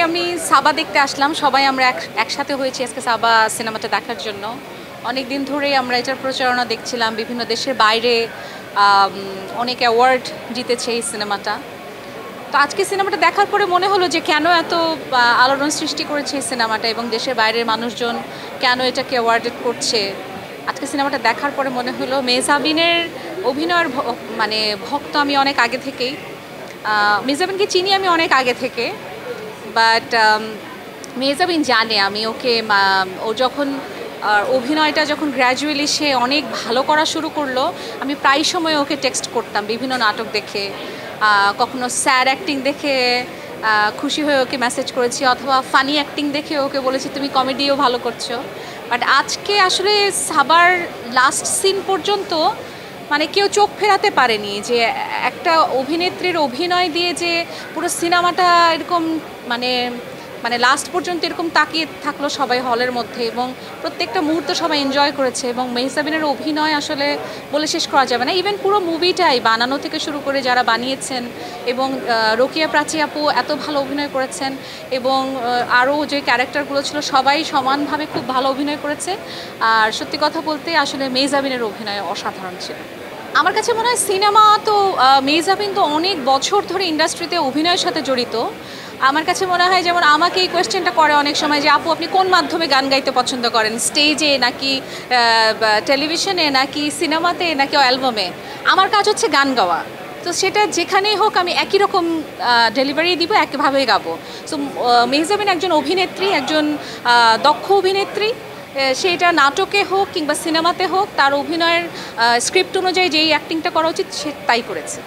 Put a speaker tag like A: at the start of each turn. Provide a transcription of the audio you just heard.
A: আমি সাবা দেখতে আসলাম, সবাই আমরা একসাথে হয়েছি আজকে সাবা সিনেমাটা দেখার জন্য। অনেক দিন ধরেই আমরা এটার প্রচারণা দেখছিলাম, বিভিন্ন দেশের বাইরে অনেক অ্যাওয়ার্ড জিতেছে এই সিনেমাটা। তো আজকে সিনেমাটা দেখার পরে মনে হলো যে কেন এত আলোড়ন সৃষ্টি করেছে এই সিনেমাটা এবং দেশের বাইরের মানুষজন কেন এটাকে অ্যাওয়ার্ডেড করছে। আজকে সিনেমাটা দেখার পরে মনে হলো মেহজাবিনের অভিনয়ের মানে ভক্ত আমি অনেক আগে থেকেই, মেহজাবিনকে চিনি আমি অনেক আগে থেকে, বাট মেহজাবিন জানে আমি ওকে, ও যখন অভিনয়টা যখন গ্র্যাজুয়ালি সে অনেক ভালো করা শুরু করলো, আমি প্রায় সময় ওকে টেক্সট করতাম বিভিন্ন নাটক দেখে, কখনো স্যাড অ্যাক্টিং দেখে খুশি হয়ে ওকে মেসেজ করেছি, অথবা ফানি অ্যাক্টিং দেখে ওকে বলেছি তুমি কমেডিও ভালো করছো। বাট আজকে আসলে সাবার লাস্ট সিন পর্যন্ত মানে কেউ চোখ ফেরাতে পারেনি যে একটা অভিনেত্রীর অভিনয় দিয়ে যে পুরো সিনেমাটা এরকম মানে মানে লাস্ট পর্যন্ত এরকম তাকিয়ে থাকলো সবাই হলের মধ্যে, এবং প্রত্যেকটা মুহূর্ত সবাই এনজয় করেছে। এবং মেহজাবিনের অভিনয় আসলে বলে শেষ করা যাবে না। ইভেন পুরো মুভিটাই বানানো থেকে শুরু করে যারা বানিয়েছেন, এবং রোকিয়া প্রাচী আপু এত ভালো অভিনয় করেছেন, এবং আরও যে ক্যারেক্টারগুলো ছিল সবাই সমানভাবে খুব ভালো অভিনয় করেছে। আর সত্যি কথা বলতে আসলে মেহজাবিনের অভিনয় অসাধারণ ছিল। আমার কাছে মনে হয় সিনেমা তো মেহজাবিন তো অনেক বছর ধরে ইন্ডাস্ট্রিতে অভিনয়ের সাথে জড়িত। আমার কাছে মনে হয় যেমন আমাকে এই কোয়েশ্চেনটা করে অনেক সময় যে আপু আপনি কোন মাধ্যমে গান গাইতে পছন্দ করেন, স্টেজে নাকি টেলিভিশনে নাকি সিনেমাতে নাকি অ্যালবামে। আমার কাজ হচ্ছে গান গাওয়া, তো সেটা যেখানেই হোক আমি একই রকম ডেলিভারি দিব, একইভাবেই গাবো। সো মেহজাবিন একজন অভিনেত্রী, একজন দক্ষ অভিনেত্রী। সেটা নাটকে হোক কিংবা সিনেমাতে হোক, তার অভিনয়ের স্ক্রিপ্ট অনুযায়ী যেই অ্যাক্টিংটা করা উচিত সে তাই করেছে।